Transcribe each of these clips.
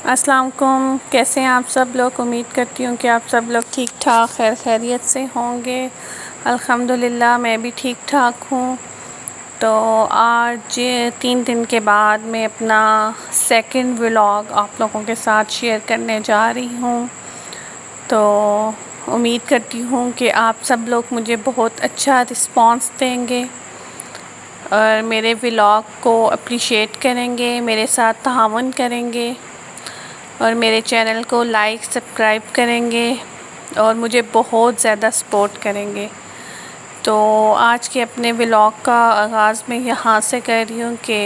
السلام علیکم، کیسے ہیں آپ سب لوگ؟ امید کرتی ہوں کہ آپ سب لوگ ٹھیک ٹھاک خیر خیریت سے ہوں گے۔ الحمدللہ میں بھی ٹھیک ٹھاک ہوں۔ تو آج 3 دن کے بعد میں اپنا سیکنڈ ولاگ آپ لوگوں کے ساتھ شیئر کرنے جا رہی ہوں۔ تو امید کرتی ہوں کہ آپ سب لوگ مجھے بہت اچھا رسپانس دیں گے اور میرے ولاگ کو اپریشیٹ کریں گے، میرے ساتھ تعاون کریں گے اور میرے چینل کو لائک سبسکرائب کریں گے اور مجھے بہت زیادہ سپورٹ کریں گے۔ تو آج کے اپنے ولاگ کا آغاز میں یہاں سے کر رہی ہوں کہ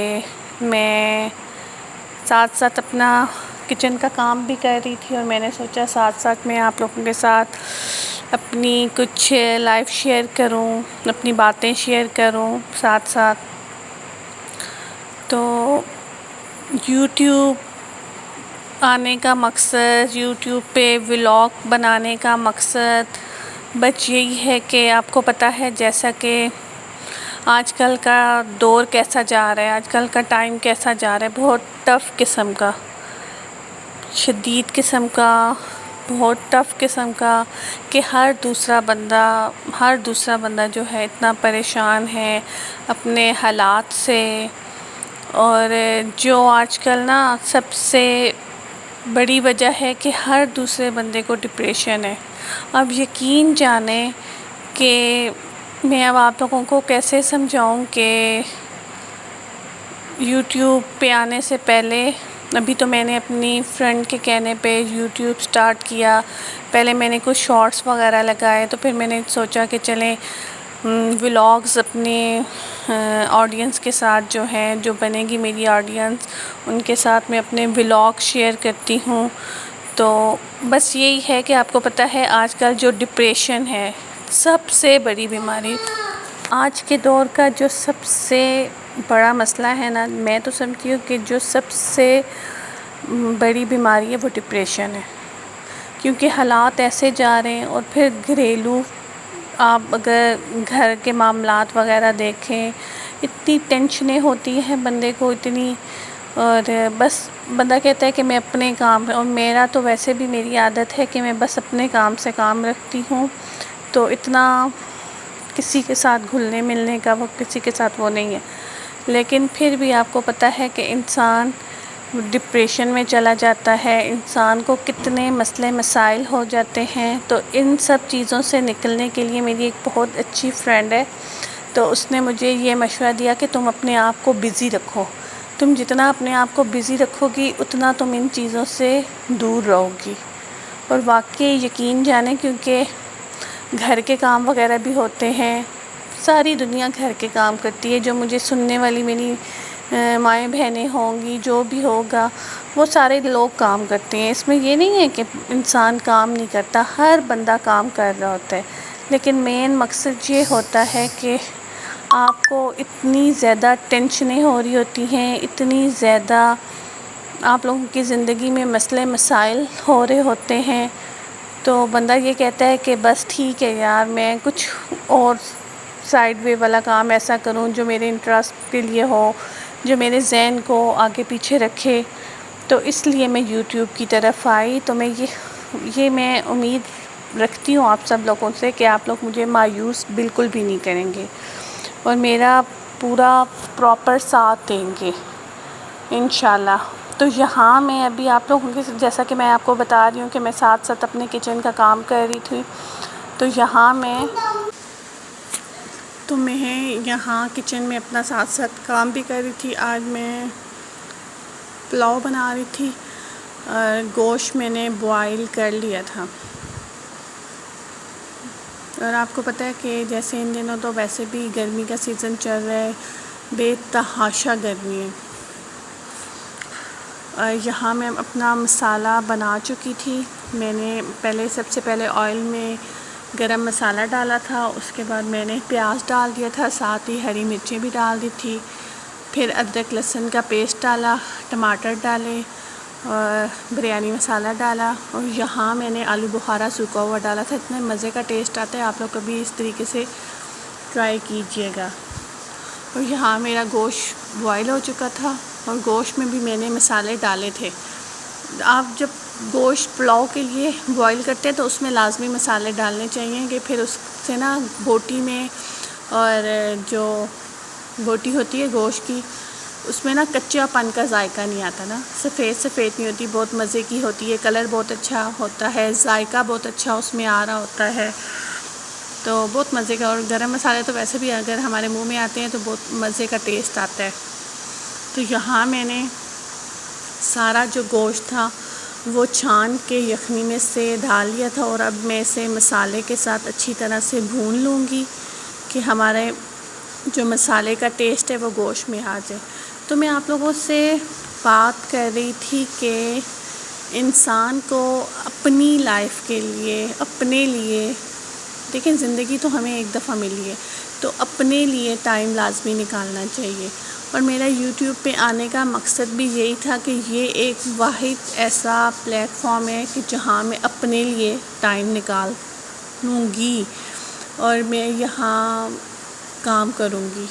میں ساتھ ساتھ اپنا کچن کا کام بھی کر رہی تھی اور میں نے سوچا ساتھ ساتھ میں آپ لوگوں کے ساتھ اپنی کچھ لائف شیئر کروں، اپنی باتیں شیئر کروں ساتھ ساتھ۔ تو یوٹیوب آنے کا مقصد، یوٹیوب پہ ولاگ بنانے کا مقصد بس یہی ہے کہ آپ کو پتہ ہے جیسا کہ آج کل کا دور کیسا جا رہا ہے، آج کل کا ٹائم کیسا جا رہا ہے، بہت ٹف قسم کا، شدید قسم کا، بہت ٹف قسم کا، کہ ہر دوسرا بندہ جو ہے اتنا پریشان ہے اپنے حالات سے۔ اور جو آج کل نا سب سے بڑی وجہ ہے کہ ہر دوسرے بندے کو ڈپریشن ہے۔ اب یقین جانیں کہ میں اب آپ لوگوں کو کیسے سمجھاؤں کہ یوٹیوب پہ آنے سے پہلے ابھی تو میں نے اپنی فرینڈ کے کہنے پہ یوٹیوب سٹارٹ کیا۔ پہلے میں نے کچھ شارٹس وغیرہ لگائے، تو پھر میں نے سوچا کہ چلیں ولاگز اپنے آڈینس کے ساتھ جو ہیں، جو بنے گی میری آڈینس، ان کے ساتھ میں اپنے ولاگ شیئر کرتی ہوں۔ تو بس یہی ہے کہ آپ کو پتہ ہے آج کل جو ڈپریشن ہے سب سے بڑی بیماری، آج کے دور کا جو سب سے بڑا مسئلہ ہے نا، میں تو سمجھتی ہوں کہ جو سب سے بڑی بیماری ہے وہ ڈپریشن ہے۔ کیونکہ حالات ایسے جا رہے ہیں، اور پھر گھریلو آپ اگر گھر کے معاملات وغیرہ دیکھیں، اتنی ٹینشنیں ہوتی ہیں بندے کو اتنی، اور بس بندہ کہتا ہے کہ میں اپنے کام، اور میرا تو ویسے بھی میری عادت ہے کہ میں بس اپنے کام سے کام رکھتی ہوں، تو اتنا کسی کے ساتھ گھلنے ملنے کا وہ کسی کے ساتھ وہ نہیں ہے۔ لیکن پھر بھی آپ کو پتہ ہے کہ انسان ڈپریشن میں چلا جاتا ہے، انسان کو کتنے مسئلے مسائل ہو جاتے ہیں۔ تو ان سب چیزوں سے نکلنے کے لیے میری ایک بہت اچھی فرینڈ ہے، تو اس نے مجھے یہ مشورہ دیا کہ تم اپنے آپ کو بزی رکھو، تم جتنا اپنے آپ کو بزی رکھو گی اتنا تم ان چیزوں سے دور رہو گی۔ اور واقعی یقین جانیں، کیونکہ گھر کے کام وغیرہ بھی ہوتے ہیں، ساری دنیا گھر کے کام کرتی ہے، جو مجھے سننے والی میری مائیں بہنیں ہوں گی، جو بھی ہوگا، وہ سارے لوگ کام کرتے ہیں۔ اس میں یہ نہیں ہے کہ انسان کام نہیں کرتا، ہر بندہ کام کر رہا ہوتا ہے، لیکن مین مقصد یہ ہوتا ہے کہ آپ کو اتنی زیادہ ٹینشنیں ہو رہی ہوتی ہیں، اتنی زیادہ آپ لوگوں کی زندگی میں مسئلے مسائل ہو رہے ہوتے ہیں، تو بندہ یہ کہتا ہے کہ بس ٹھیک ہے یار، میں کچھ اور سائیڈ وے والا کام ایسا کروں جو میرے انٹرسٹ کے لیے ہو، جو میرے ذہن کو آگے پیچھے رکھے۔ تو اس لیے میں یوٹیوب کی طرف آئی۔ تو میں یہ میں امید رکھتی ہوں آپ سب لوگوں سے کہ آپ لوگ مجھے مایوس بالکل بھی نہیں کریں گے اور میرا پورا پراپر ساتھ دیں گے انشاءاللہ۔ تو یہاں میں ابھی آپ لوگوں کے جیسا کہ میں آپ کو بتا رہی ہوں کہ میں ساتھ ساتھ اپنے کچن کا کام کر رہی تھی، تو یہاں کچن میں اپنا ساتھ ساتھ کام بھی کر رہی تھی۔ آج میں پلاؤ بنا رہی تھی اور گوشت میں نے بوائل کر لیا تھا، اور آپ کو پتہ ہے کہ جیسے ان دنوں تو ویسے بھی گرمی کا سیزن چل رہا ہے، بے تحاشا گرمی ہے۔ اور یہاں میں اپنا مسالہ بنا چکی تھی، میں نے سب سے پہلے آئل میں گرم مسالہ ڈالا تھا، اس کے بعد میں نے پیاز ڈال دیا تھا، ساتھ ہی ہری مرچیں بھی ڈال دی تھی، پھر ادرک لہسن کا پیسٹ ڈالا، ٹماٹر ڈالے اور بریانی مسالہ ڈالا، اور یہاں میں نے آلو بخارا سوکھا ہوا ڈالا تھا۔ اتنے مزے کا ٹیسٹ آتا ہے، آپ لوگ کبھی اس طریقے سے ٹرائی کیجئے گا۔ اور یہاں میرا گوشت بوائل ہو چکا تھا، اور گوشت میں بھی میں نے مسالے ڈالے تھے، آپ جب گوشت پلاؤ کے لیے بوائل کرتے ہیں تو اس میں لازمی مسالے ڈالنے چاہیے کہ پھر اس سے نا بوٹی میں اور جو بوٹی ہوتی ہے گوشت کی اس میں نا کچا پن کا ذائقہ نہیں آتا نا، سفید نہیں ہوتی، بہت مزے کی ہوتی ہے، کلر بہت اچھا ہوتا ہے، ذائقہ بہت اچھا اس میں آ رہا ہوتا ہے، تو بہت مزے کا۔ اور گرم مسالے تو ویسے بھی اگر ہمارے منہ میں آتے ہیں تو بہت مزے کا ٹیسٹ آتا ہے۔ تو یہاں میں نے سارا جو گوشت تھا وہ چھان کے یخنی میں سے ڈال لیا تھا، اور اب میں اسے مسالے کے ساتھ اچھی طرح سے بھون لوں گی کہ ہمارے جو مسالے کا ٹیسٹ ہے وہ گوشت میں آ جائے۔ تو میں آپ لوگوں سے بات کر رہی تھی کہ انسان کو اپنی لائف کے لیے، اپنے لیے، دیکھیں زندگی تو ہمیں ایک دفعہ ملی ہے، تو اپنے لیے ٹائم لازمی نکالنا چاہیے۔ اور میرا یوٹیوب پہ آنے کا مقصد بھی یہی تھا کہ یہ ایک واحد ایسا پلیٹ فارم ہے کہ جہاں میں اپنے لیے ٹائم نکال لوں گی اور میں یہاں کام کروں گی۔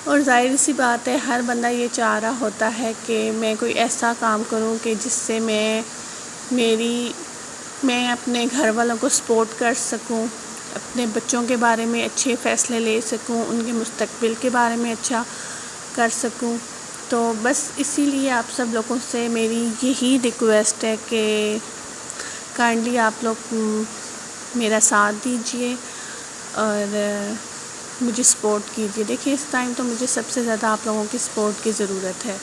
اور ظاہر سی بات ہے ہر بندہ یہ چاہ رہا ہوتا ہے کہ میں کوئی ایسا کام کروں کہ جس سے میں اپنے گھر والوں کو سپورٹ کر سکوں، اپنے بچوں کے بارے میں اچھے فیصلے لے سکوں، ان کے مستقبل کے بارے میں اچھا کر سکوں۔ تو بس اسی لیے آپ سب لوگوں سے میری یہی ریکویسٹ ہے کہ کائنڈلی آپ لوگ میرا ساتھ دیجیے اور مجھے سپورٹ کیجیے۔ دیکھیے اس ٹائم تو مجھے سب سے زیادہ آپ لوگوں کی سپورٹ کی ضرورت ہے،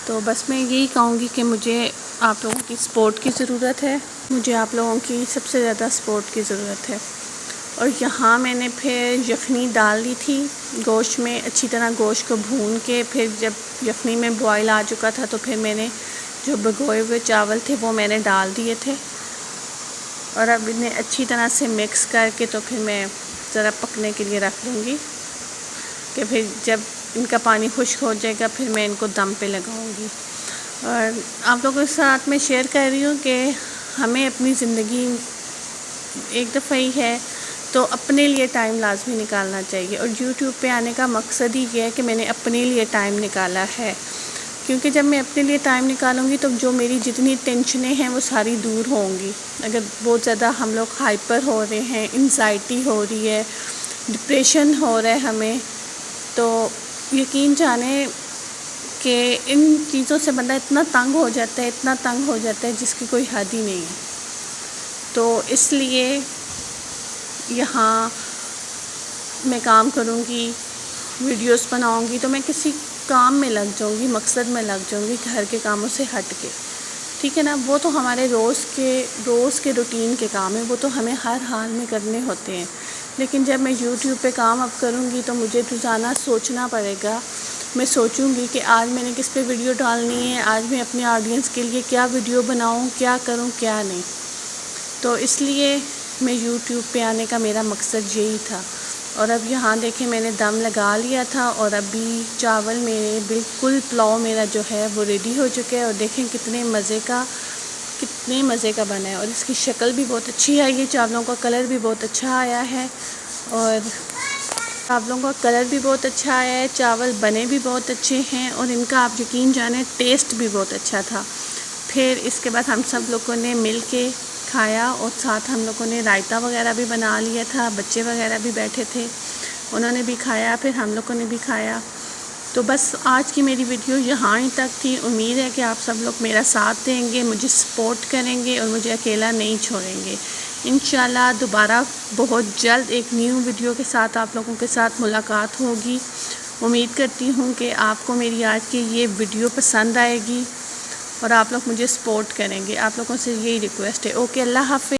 تو بس میں یہی کہوں گی کہ مجھے آپ لوگوں کی سپورٹ کی ضرورت ہے، مجھے آپ لوگوں کی سب سے زیادہ سپورٹ کی ضرورت ہے۔ اور یہاں میں نے پھر یخنی ڈال دی تھی گوشت میں، اچھی طرح گوشت کو بھون کے پھر جب یخنی میں بوائل آ چکا تھا تو پھر میں نے جو بھگوئے ہوئے چاول تھے وہ میں نے ڈال دیے تھے، اور اب انہیں اچھی طرح سے مکس کر کے تو پھر میں ذرا پکنے کے لیے رکھ دوں گی کہ پھر جب ان کا پانی خشک ہو جائے گا پھر میں ان کو دم پہ لگاؤں گی۔ اور آپ لوگوں کے ساتھ میں شیئر کر رہی ہوں کہ ہمیں اپنی زندگی ایک دفعہ ہی ہے تو اپنے لیے ٹائم لازمی نکالنا چاہیے۔ اور یوٹیوب پہ آنے کا مقصد ہی یہ ہے کہ میں نے اپنے لیے ٹائم نکالا ہے، کیونکہ جب میں اپنے لیے ٹائم نکالوں گی تو جو میری جتنی ٹینشنیں ہیں وہ ساری دور ہوں گی۔ اگر بہت زیادہ ہم لوگ ہائپر ہو رہے ہیں، انزائٹی ہو رہی ہے، ڈپریشن ہو رہا ہے ہمیں، تو یقین جانیں کہ ان چیزوں سے بندہ اتنا تنگ ہو جاتا ہے جس کی کوئی حد ہی نہیں ہے۔ تو اس لیے یہاں میں کام کروں گی، ویڈیوز بناؤں گی تو میں کسی کام میں لگ جاؤں گی، مقصد میں لگ جاؤں گی گھر کے کاموں سے ہٹ کے، ٹھیک ہے نا؟ وہ تو ہمارے روز کے روٹین کے کام ہیں، وہ تو ہمیں ہر حال میں کرنے ہوتے ہیں۔ لیکن جب میں یوٹیوب پہ کام اب کروں گی تو مجھے روزانہ سوچنا پڑے گا، میں سوچوں گی کہ آج میں نے کس پہ ویڈیو ڈالنی ہے، آج میں اپنے آڈینس کے لیے کیا ویڈیو بناؤں، کیا کروں کیا نہیں۔ تو اس لیے میں یوٹیوب پہ آنے کا میرا مقصد یہی تھا۔ اور اب یہاں دیکھیں میں نے دم لگا لیا تھا، اور ابھی چاول میرے بالکل پلاؤ میرا جو ہے وہ ریڈی ہو چکے ہے، اور دیکھیں کتنے مزے کا بنا ہے، اور اس کی شکل بھی بہت اچھی آئی ہے، چاولوں کا کلر بھی بہت اچھا آیا ہے، چاول بنے بھی بہت اچھے ہیں، اور ان کا آپ یقین جانیں ٹیسٹ بھی بہت اچھا تھا۔ پھر اس کے بعد ہم سب لوگوں نے مل کے کھایا، اور ساتھ ہم لوگوں نے رائتا وغیرہ بھی بنا لیا تھا، بچے وغیرہ بھی بیٹھے تھے، انہوں نے بھی کھایا، پھر ہم لوگوں نے بھی کھایا۔ تو بس آج کی میری ویڈیو یہاں ہی تک تھی۔ امید ہے کہ آپ سب لوگ میرا ساتھ دیں گے، مجھے سپورٹ کریں گے اور مجھے اکیلا نہیں چھوڑیں گے۔ انشاءاللہ دوبارہ بہت جلد ایک نیو ویڈیو کے ساتھ آپ لوگوں کے ساتھ ملاقات ہوگی۔ امید کرتی ہوں کہ آپ کو میری آج کی یہ ویڈیو پسند آئے گی اور آپ لوگ مجھے سپورٹ کریں گے۔ آپ لوگوں سے یہی ریکویسٹ ہے۔ اوکے، اللہ حافظ۔